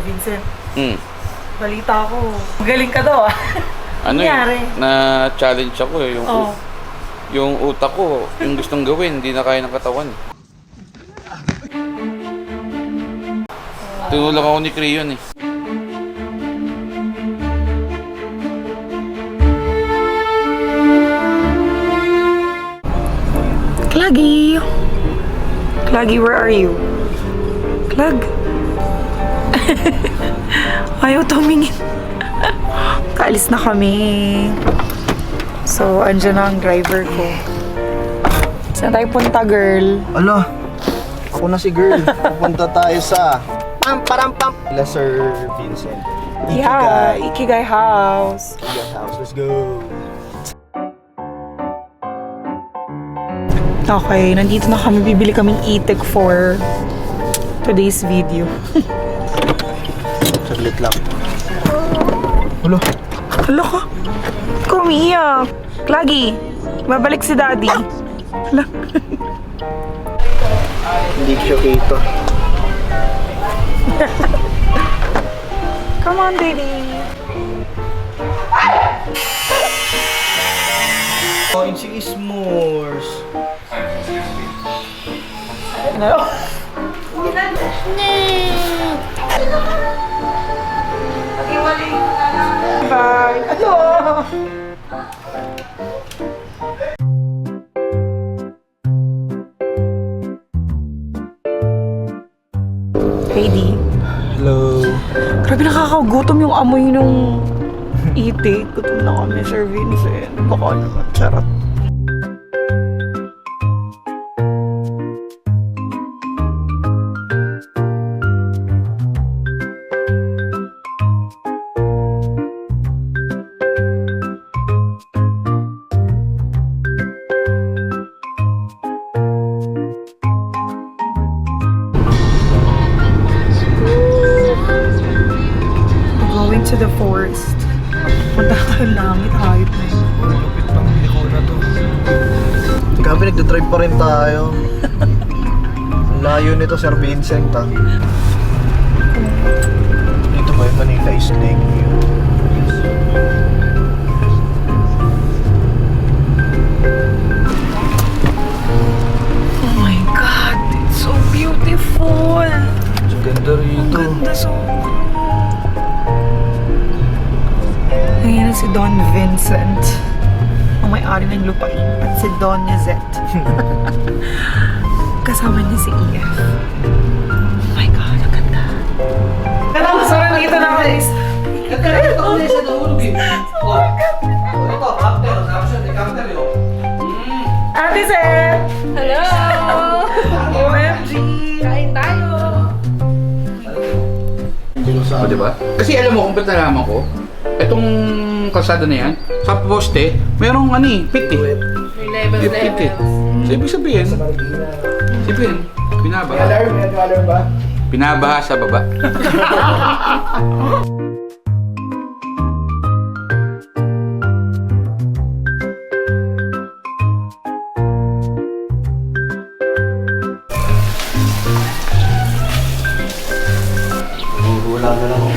Vincent. Balita ko. Magaling ka daw ah. Ano nangyari? Na-challenge ako eh. Oo. Yung utak ko, yung gustong gawin, hindi na kaya ng katawan. Tinulak ako ni Creon eh. Claggy! Claggy, where are you? Clag? Ayaw tumingin. Kaalis na kami. So, andyan na ang driver ko. Saan tayo punta, girl? Ala, ako na si girl. Pupunta tayo sa pam. Sir Vincent. Yeah, Ikigai House. Ikigai House. Let's go. Okay, nandito na kami. Bibili kaming itik for today's video. Saglit lang. Alo. Hala ka. Kumiyak. Claggy, babalik si daddy. Hala. Hindi siya kita. Come on, baby. Kain si Ismores. Ano? Bye. Ano? Hey, D. Hello. Grabe nakakagutom yung amoy nung itik. Gutom na kami, Sir Vincent. Baka naman, charot. Going to the forest. Punta tayong langit, hayop na yun. Lupit ng liko na to. Grabe, nagdadrive pa rin tayo. Ang layo nito, Sir Vincent, ha. Dito ba yung Manila is Lake View? Oh my God, it's so beautiful. Ang ganda rito. Ganda so. Ayan si Don Vincent, ang may-ari ng lupain, at si Don Nizette. Kasama niya si EF. Oh my God, ang ganda. So, nandito na ako guys. Ito ko na sa nahulog eh. Oh. Ito, counter. Caption ni counter yun. Ate Zette! Hello! OMG! Kain tayo! O, diba? Kasi alam mo, kung ba't nalaman ko, itong kalsada na yan, sa poste, merong pit eh. May level. Pit eh. So, ibig sabihin, binabaha. May alarm ba? Binabaha sa baba. Wala na lang ako.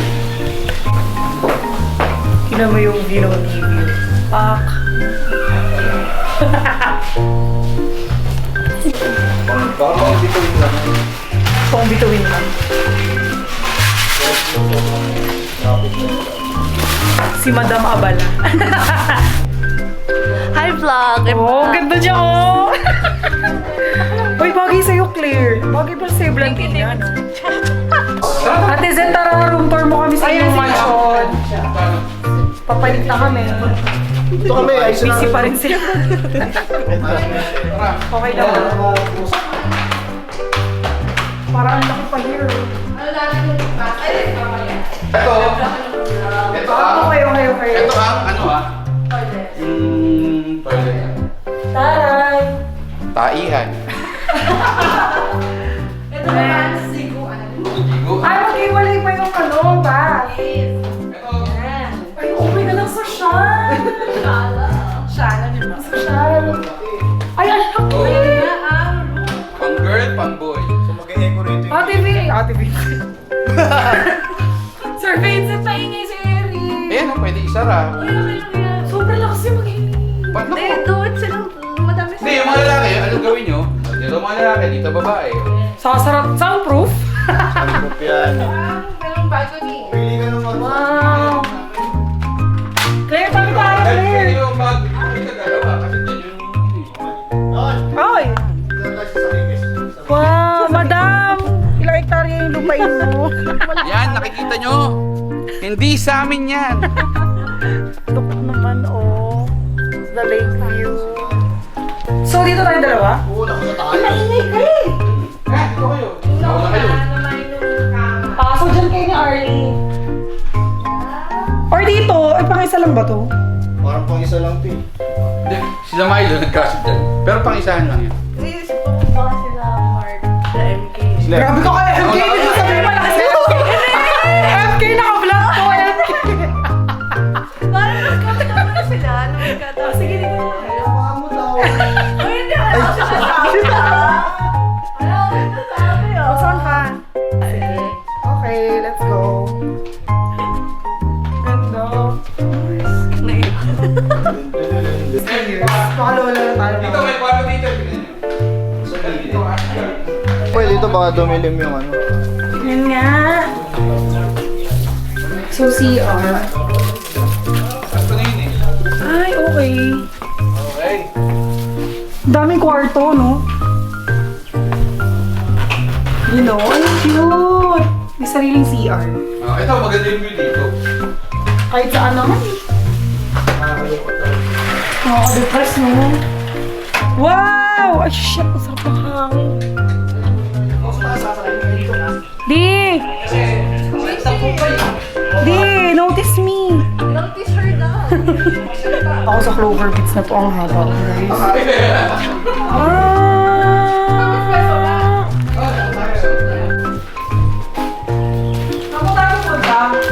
Tignan mo yung view ng TV. Pak! Parang bituin lang. Kung bituin lang. Si Madam Abala. Hi vlog! Oh, ganda niya oh! Uy, bagay sa'yo, Claire. Bagay pala sa'yo, Blanquina, no? Ate Zen, tara, room tour mo kami sa inyong mansion. Papalit na kami. Ito kami, ayos na. Busy pa rin sila. Okay lang. Parang ang laki pa here. Ito Okay. Ito toilet. Taray! Taihan. Ito naman, sigo. Ay, mag-iwalay pa yung ba? Ito. Ay, okay na lang sa Shan! Shala, di ba? Sa Shan! Ay, ang laki! Pang girl, pang boy. So mag-e-echo rito yung... Ate V! pwede isara. Sobrang lakas yung mag-inig. Ba't Hindi, naku? doon silang madami Hindi, yung mga lalaki, anong gawin nyo? Dito mga lalaki, dito babae. Sasarap, soundproof. Ano po yan? Merong bago ni. Pili ka naman. Wow. Claire, paano tayo, Claire? Yung bag, hindi ka dalawa, kasi dyan yung... Ay! Wow, madam! Ilang hektarya yung lupain mo? Yan, nakikita nyo? Hindi sa amin yan. Tuk naman, oh. The lake view. So, dito tayo dalawa? Oo, naku na tayo. Maingay ka eh! Dito kayo. Nauna kayo. So, dyan kayo ni Arlie. Or dito, ay pang-isa lang ba to? Parang pang isa lang, Pi. Hindi, sila Milo nagkasod dyan. Pero pang-isahan lang yan. Iisip ko kung baka sila Mark sa MK. Grabe ko kaya MK! Hindi ko sabihin malakas na MK! MK, naka-vlog ko! MK! Parang nagkataon na sila. Ano nagkataon? Sige, dito na. Baka mo daw. Ay, hindi ako sinasabi. Wala ako sinasabi, oh. What's on ka? Okay, let's go. Ganda. Baka lola na tayo. Dito, may kwarto dito. Dito, Pwede dito baka dumilim yung ano. Yan nga. So, CR. Ito na yun eh. Ay, okay. Okay. Daming kwarto, no? You know, ay cute! May sariling CR. Ito, maganda yung view dito. Kahit saan naman eh. Nakaka-depress, no? Wow! Ay, shit! Ang sarap ng hangin. Di! Di! Notice me! Notice her na. Ako sa Clover Beats na to ang haba, guys. Ah!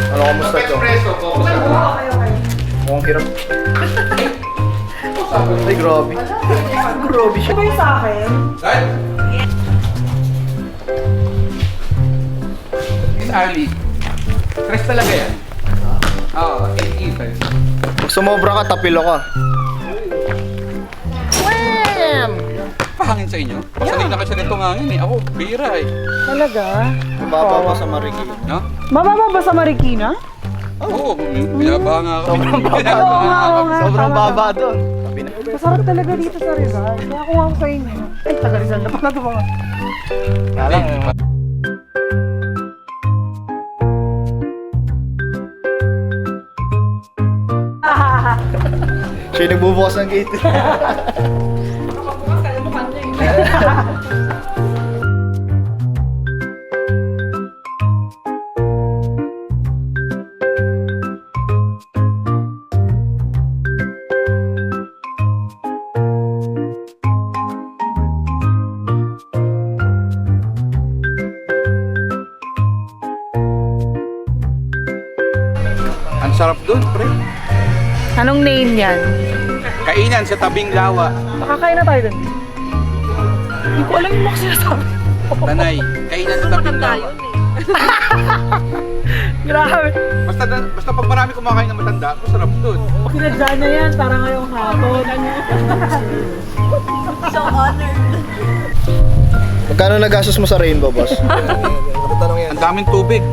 Ano, kamusta to? Espresso ko. Mukhang hirap. Ay, grabe. Grabe siya. Ano ba yung sa akin? Right? Miss Ali. Stress talaga yan. Oo, even. Pag sumobra ka, tapilo ka. Pahangin sa inyo? Pasanay na kasi nitong hangin eh. Ako, bira eh. Talaga? Mababa pa sa Marikina. No? Mababa ba sa Marikina? Oo, binaba nga ako. Sobrang baba. Oo nga, oo nga. Sobrang Tama, baba tama. doon. Masarap talaga dito sa Rizal. Kaya kuha ko sa inyo. Ay, taga Rizal na pala ito mga. Alam, siya yung nagbubukas ng gate. Ang sarap dun, pre. Anong name yan? Kainan sa tabing lawa. Nakakain na tayo dun. Hindi ko alam yung mga sinasabi. Tanay, kainan sa tabing lawa. Grabe. Basta pag marami kumakain ng matanda, masarap dun. Pinadya niya yan para ngayong hapon. So honored. Magkano nagastos mo sa Rainbow, boss? Tanong yan. Ang daming tubig.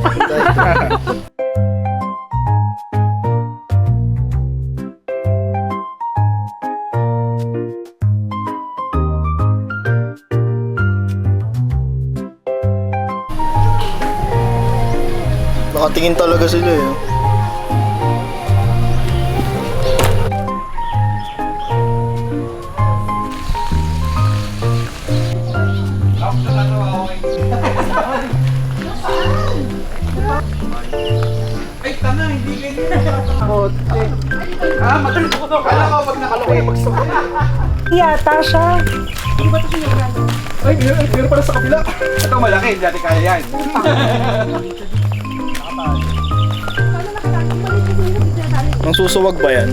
Nakatingin talaga sila eh. Ay, tanga, hindi ganyan. Magaling ko to. Kala ko pag nakalokay, magsabay. Yata siya. Ay, meron pala sa kabila. Ito malaki, hindi natin kaya yan. Ang susuwag ba yan?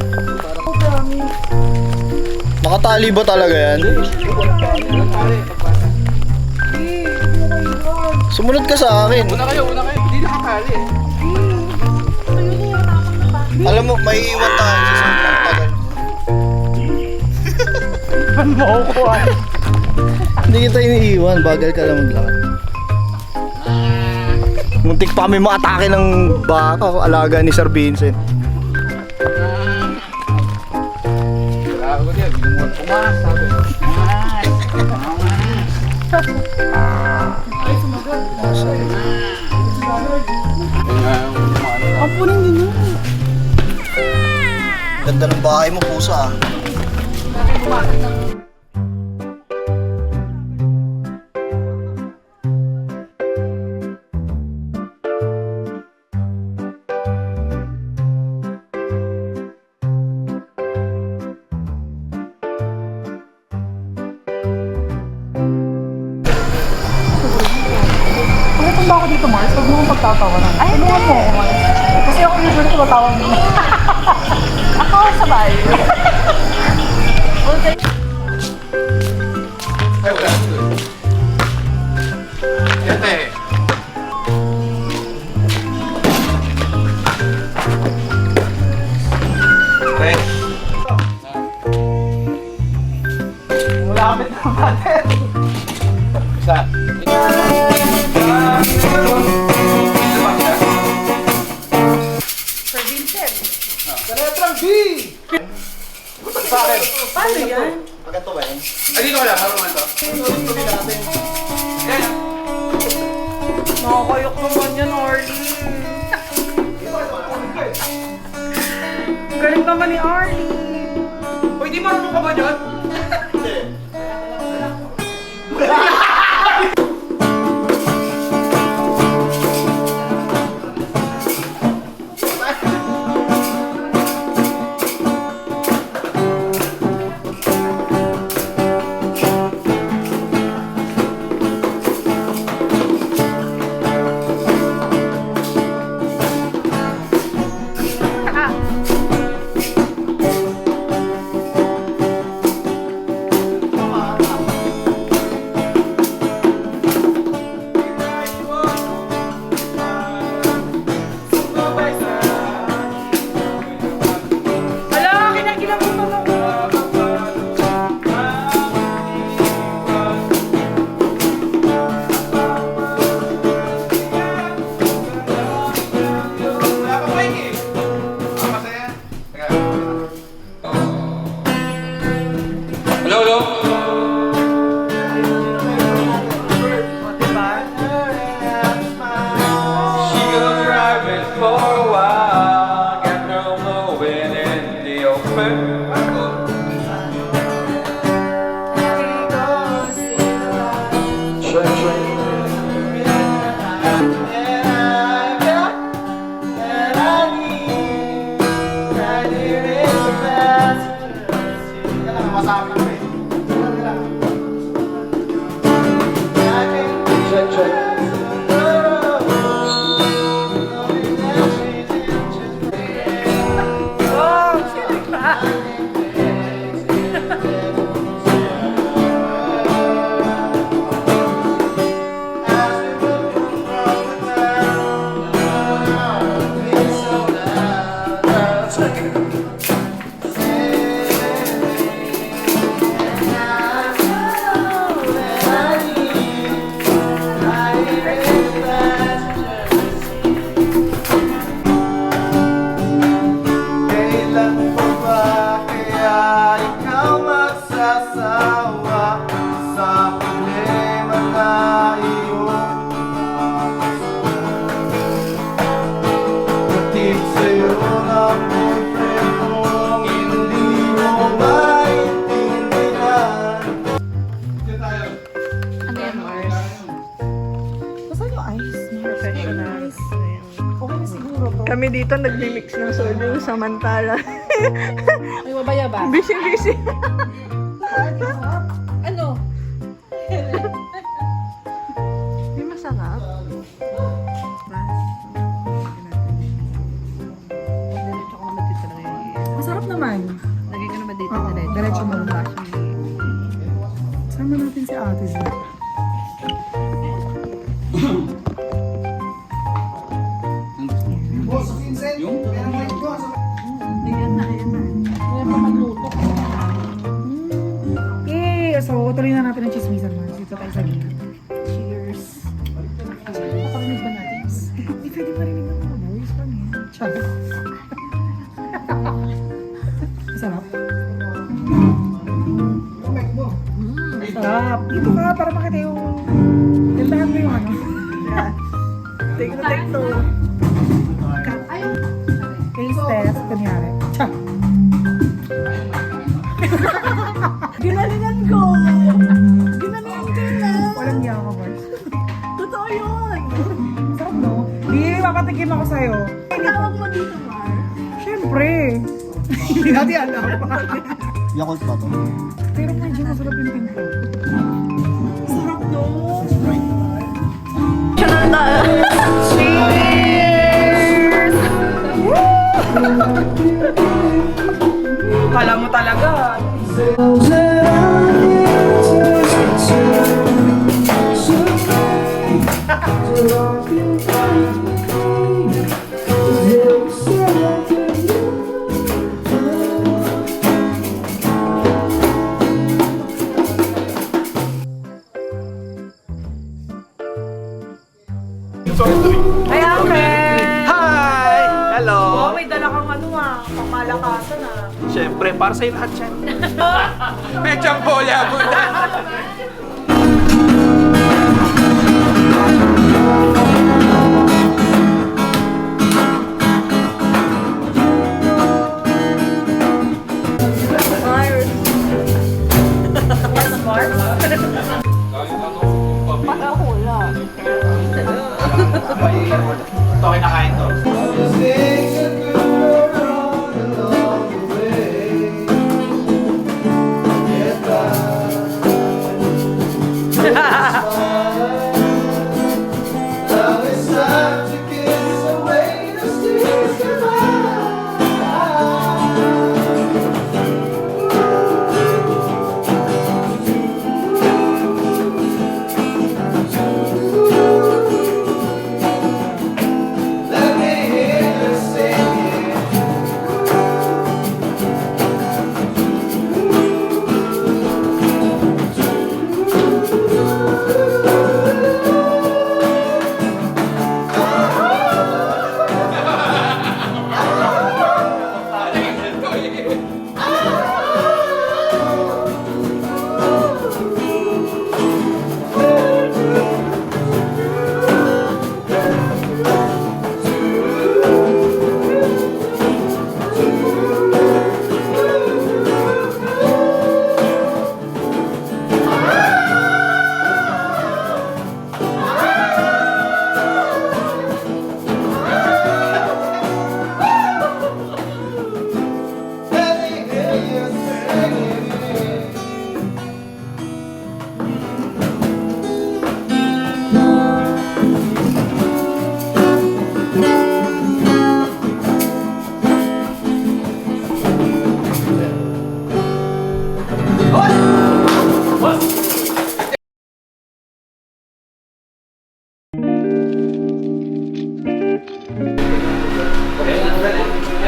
Nakatali ba talaga yan? Sumunod ka sa akin. Una kayo, hindi nakakali. Hindi Alam mo, may iwan tayo sa sobrang tagal. Pan mo ako ah. Hindi kita iniiwan, bagal ka lang maglakad. Muntik pa kami maatake ng baka, alaga ni Sir Vincent. Grabe ko din, binuhat ko mas, sabi. Ay, sumagot. Mas. Ampunin din yun. Ganda ng bahay mo, pusa ah. Pagkatong ba ako dito, Mars? Huwag mo akong pagtatawanan. Ay, tulungan mo ako, Mars. Kasi ako usually tumatawag mo. Ako sabay. Ay, wala. Yate. Fresh. Malapit na natin. Isa. Sir Vincent. Letrang B! Sa akin. Paano yan? Maganda ba yan? Ay, dito wala. Harungan to. Yan. Nakakayok naman yan, Arlie. Ang galing naman ni Arlie. Uy, di marunong ka ba dyan? Hala, kinakilabutan ako. Wala pa mic eh. Masaya. Teka. Hello, hello. Diba? She goes driving for a while, got no moving in the open. Oh, shit. Kailan pa ba kaya ikaw magsasawa sa problema na iyong Hatid sa'yo ng boyfriend mong hindi mo maintindihan. Ano yan, Mars? Saan yung ice? Professional. Okay na siguro to. Kami dito nagmi-mix ng soju samantala. May mabaya ba? Busy. Ano? Hindi masarap. Diretso ko naman dito na ngayon. Masarap naman. Lagay ko naman dito Oo, diretso. diretso mo lang. Sama natin si Ate Zed. Boss, Vincent, Yung? meron mic ko. tuloy na natin ang chismisan mo. Dito tayo sa gilid. Cheers. Naparinig ba natin? Hindi pwede marinig ng mga boys. Paano yan? Chag. Masarap. Masarap. Dito ka para makita yung... Tindahan mo yung ano. Yan. Take na take two. Taste test. Kunyari. Chag. Ginalingan ko! Ginalingan ko na! Walang niya ako, boys. Totoo yun! Sarap, no? Hindi, papatikim ako sa'yo. Tawag mo dito, Mar. Siyempre. Hindi natin alam. Yakult pa to. Pero medyo masarap yung pinto. Sarap, no? Cheers! Kala mo talaga. Hi, Uncle! Hi! Hello! Oh, may dala kang ano pamalakasan Siyempre, para sa'yo lahat yan. May champola po na. Ito, kinakain to.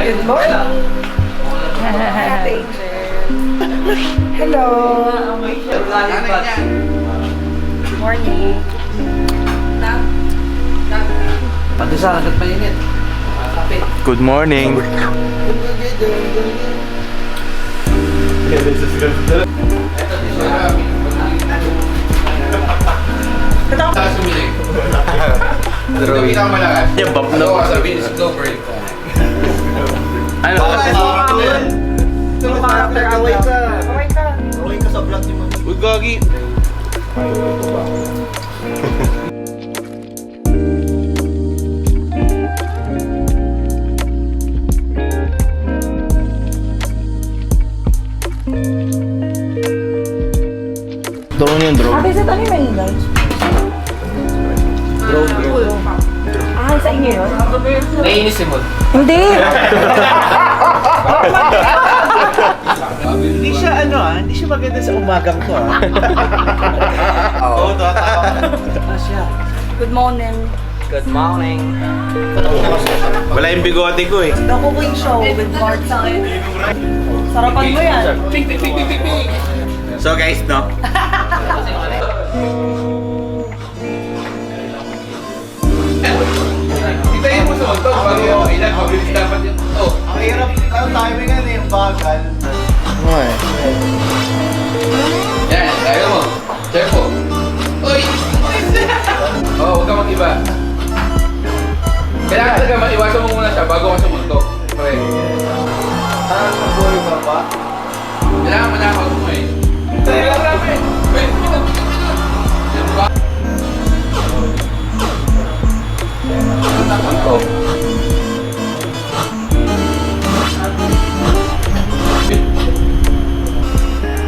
Good morning. Hello. Morning. Pati sa hanggat mainit. Good morning. Ito pinakamalakas. Yeah, bump na. Ako sabihin, it's go for it. Ano? Yung character Kaway ka. Kaway ka. Kaway ka sa vlog ni Mami. Uy, Gagi. Drone yun, drone. Ate, sa tayo may ingay. Ah, sa inyo yun? Naiinis si Mon. Hindi! Hindi siya hindi siya maganda sa umagang to Oo, Good morning. Good morning. Wala yung bigote ko eh. The Cooking Show with Mark. Sarapan mo yan. So guys, no? Hintayin mo sa motor bago yung ilan. Mabilis dapat yun. Oh. Ang hirap, ang timing yan eh, yung bagal. Okay. Yan, tayo mo. Check po. Uy! Oh, huwag ka mag-iba. Kailangan talaga maiwasan mo muna siya bago ka sumuntok. Pre. Mag-boy ka ba? Kailangan mo na mo eh. Tayo lang namin. Wait, yan ba? Oh.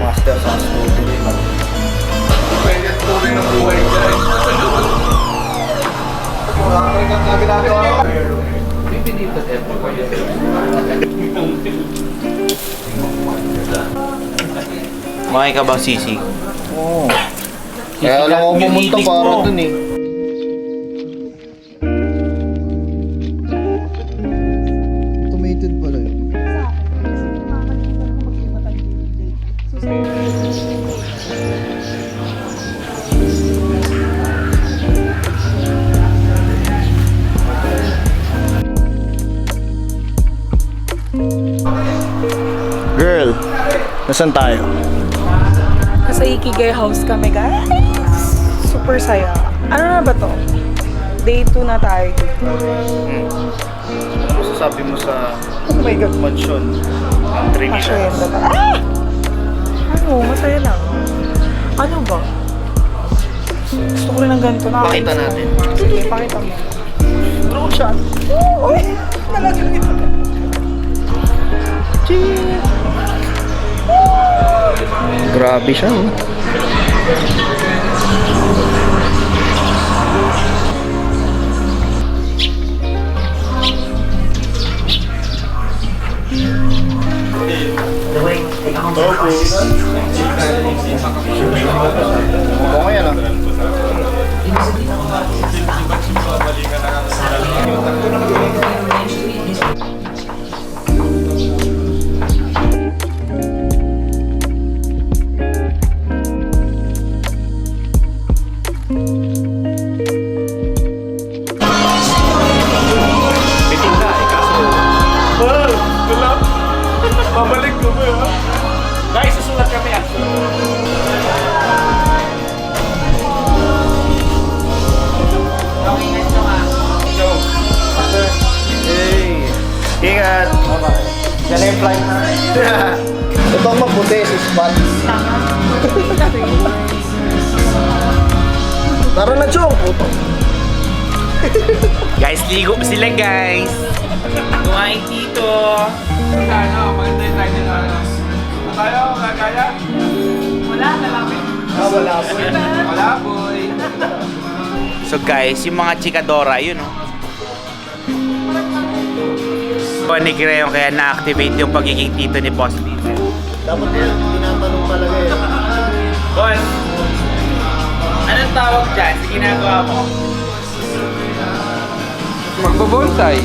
Master sa studio. Pwede tuloy ng buhay dyan. Makakarikat na ginagawa ko. We believe that everyone Kumain ka ba, Sisi? Oo. Kaya lang ako pumunta para dun eh. Automated pala yun. Girl, nasan tayo? Nasa Ikigay House kami, guys. Super saya. Ano na ba to? Day 2 na tayo dito. Ano sasabi mo sa Oh my God. mansion? Masaya na ba? Ah! Ano? Masaya lang. Ano ba? Gusto ko rin ng ganito na. Pakita natin. Sige, pakita mo. Drone shot. Uy! Talagang ito. Cheers! Grabe siya, oh. Oo yan, ah. Guys, susulat kami ah. Hey! Ingat! Yan na yung flight. Ito ang maputi, si Spot. Tara na, Chong! Puto. Guys, ligo sila guys. Kumain dito. Ano, maganda yung tayo nila. Tayo, kaya? Wala, lalapit. Ah, wala po. Wala, boy. So guys, yung mga chikadora, yun oh. Ni Creon kaya na-activate yung pagiging tito ni Boss Vincent. Dapat yan, tinatanong talaga eh. Boss, anong tawag dyan sa ginagawa mo? Magbabonsai.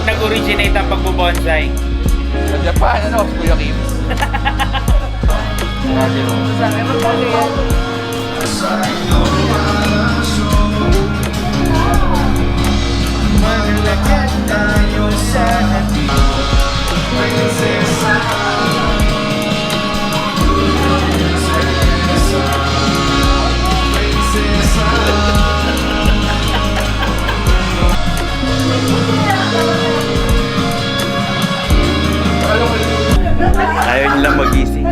Nag-originate ang pagbubonsai. Sa Japan, ano, Kuya Kim? Ayaw nilang magising.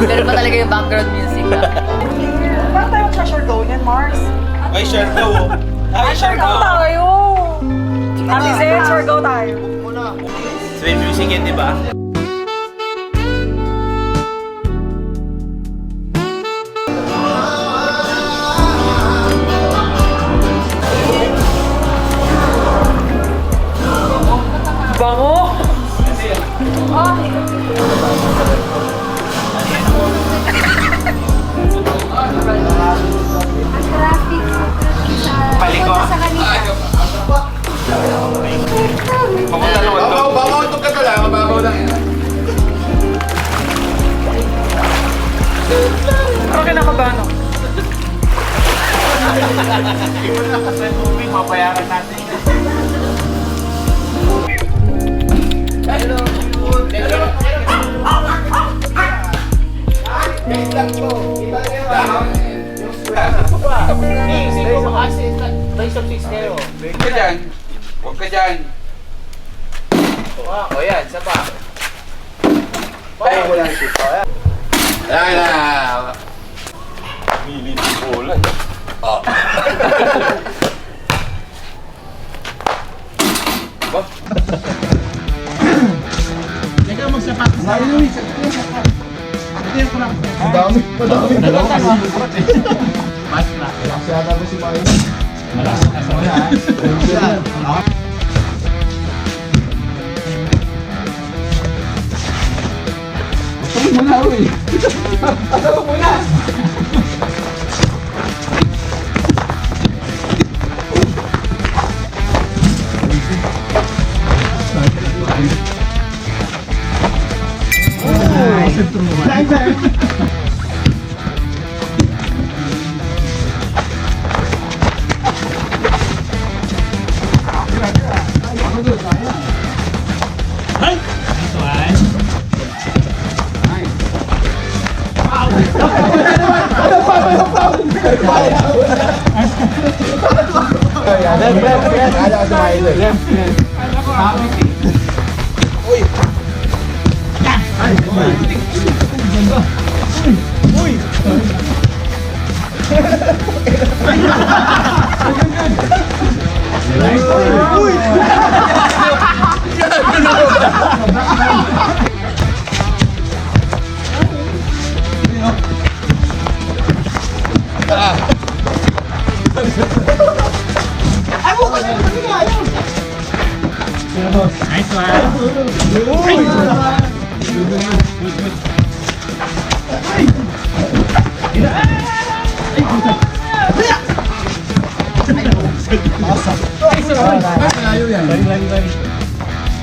Pero ba talaga yung background music? Parang tayo magsha-share niyan, Mars. Ay, sure go. Ay, Share go tayo! Ate Zed, share go tayo. So may music yan, di ba? Bango! Traffic sa Paliko. sa kanila. Parang kinakabahan ako. Mabayaran natin. Huwag ka dyan. Huwag ka dyan. O yan, isa pa. Ayan na.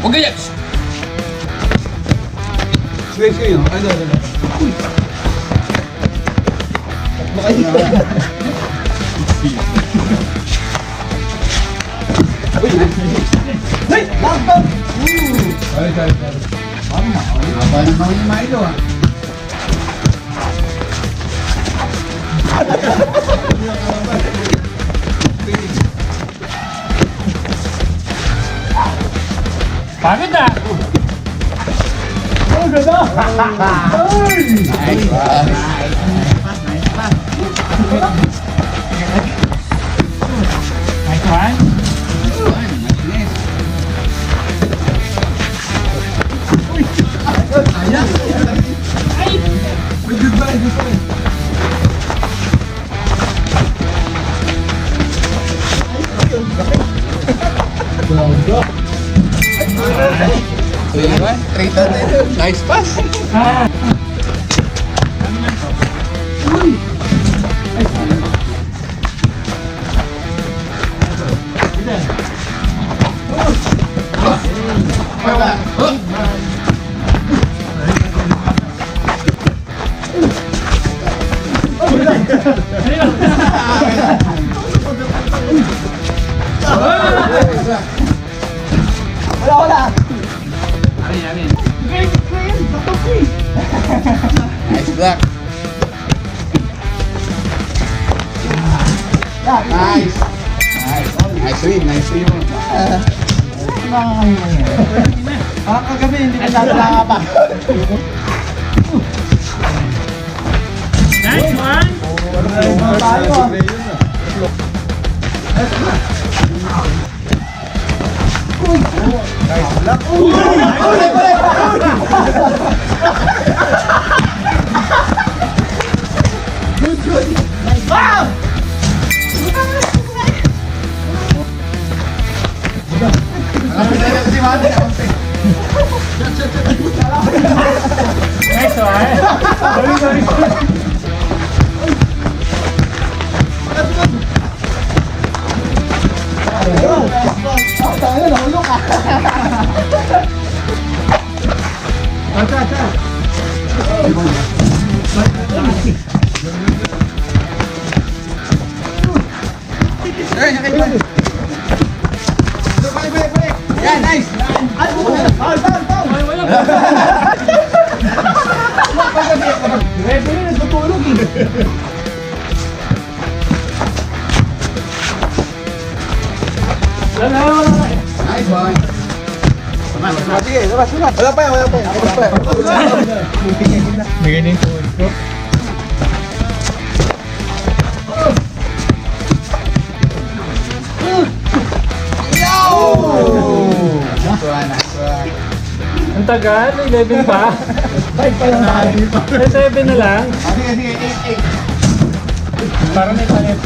Huwag ka dyan. Nice pass. Nice block. Nice. Nice win, nice win. Kagabi, hindi ka tatala pa. Nice one! Ang tagal, 11 pa. 5 pa lang. 7 na lang. Sige, 8. Para may palit.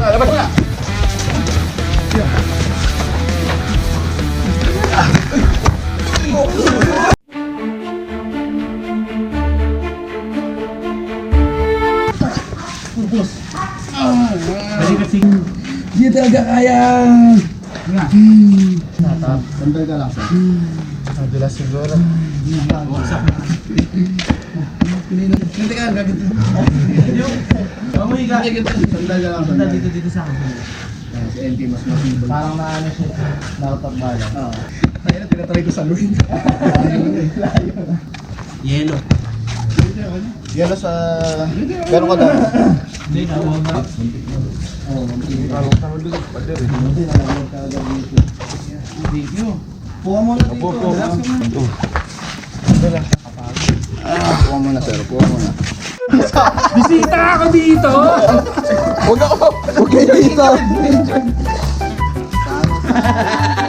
Labas na! Hindi talaga kaya. Sandal ka lang, sir. Madulas siguro. Hindi ka, gagawin. Pamuhi ka. Sandal ka lang, sandal. Dito sa akin. Si NT mas masibol. Parang naano siya. Nautak bala. Oo. Kaya tinatry ko sa luwin. Yelo. Yelo sa... Pero ka dami. Hindi, nawaw na. Puha mo na dito. Puha mo na, sir. Puha mo na. Bisita ako dito! Huwag kayo dito.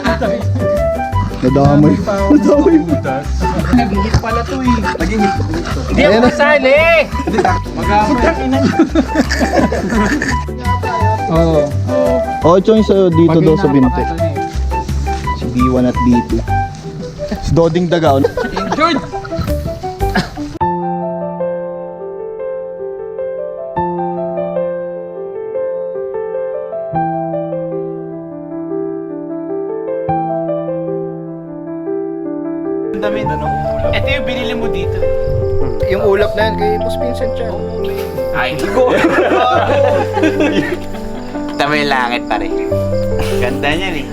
Nadamay. Nadamay. Nagigit pala to eh. Nagigit. Hindi ako kasali! Oo. Oh, choice sa'yo dito daw sa binte. Si B1 at B2. Si Doding Dagaon. Injured! Ito yung binili mo dito. Yung ulap na yan kay Boss Vincent yan. Ay, ko. Tama yung langit pare. Ganda niyan eh.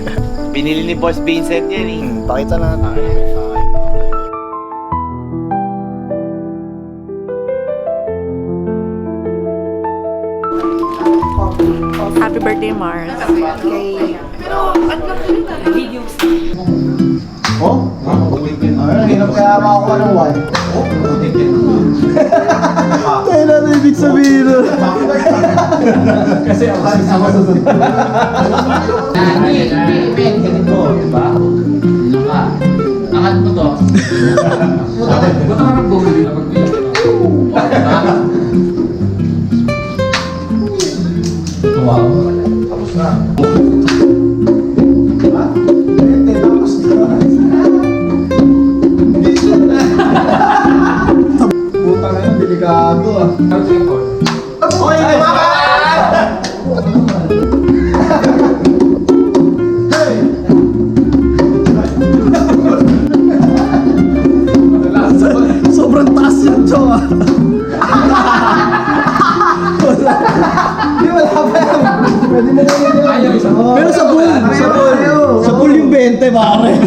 Binili ni Boss Vincent yan eh. Pakita natin. Happy birthday, Mars. Kay... Oh? Ayun, hirap kaya makakuha ng one. Oh? Kaya na ibig sabihin nun. Kasi ako susunod. Ganito, diba? Angat mo to. Buta ka ng buhay na pag-bilang. Wow. Tapos na. Puta na yun, delikado ah. Oy, sobrang taas yung Chong ah. Hindi, wala pa yan. Pwede mo na yun. Pero sa pool, sa pool yung 20 pare.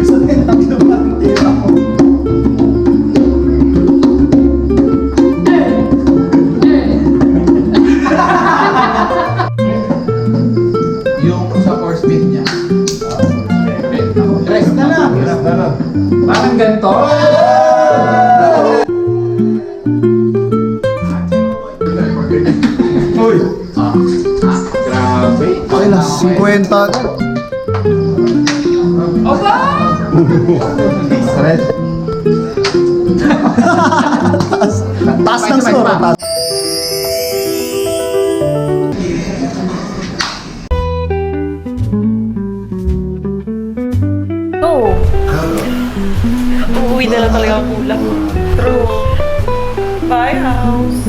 Sa 10 naman ang tira ko. Yung sa force speed niya. Rest na lang. Parang ganito. Uy! Grabe. Ay, na 50 agad. Opa! Red. Taas ng score. Taas. Uuwi na lang talaga ang kulang. True. house.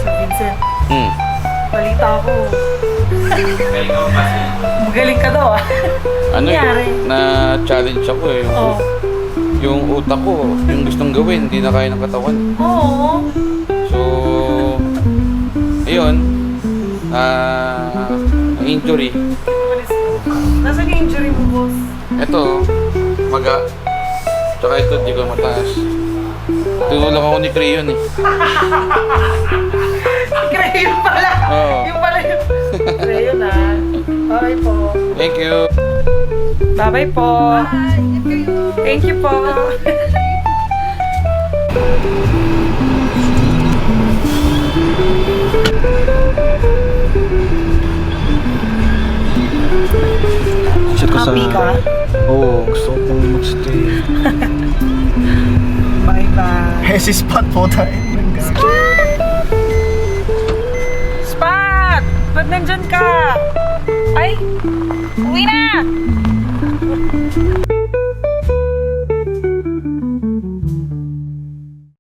Sir Vincent, balita ako. Magaling ka daw ah. Ano Nangyari? na-challenge ako eh. Oo. Yung utak ko, yung gustong gawin, hindi na kaya ng katawan. Oo. So, ayun, injury. Nasaan yung injury mo, boss? Ito, maga. Tsaka ito, di ko mataas. Tinulong ako ni Crayon eh. Crayon pala. Oo. Yung pala yung... Crayon ah. Bye po. Thank you. Bye-bye po. Thank you po. Chat ko sa... Happy ka? Oo, gusto ko pong mag-stay. Bye-bye. Eh, si Spot po tayo. Spot! Ba't nandyan ka? Ay! Uwi na!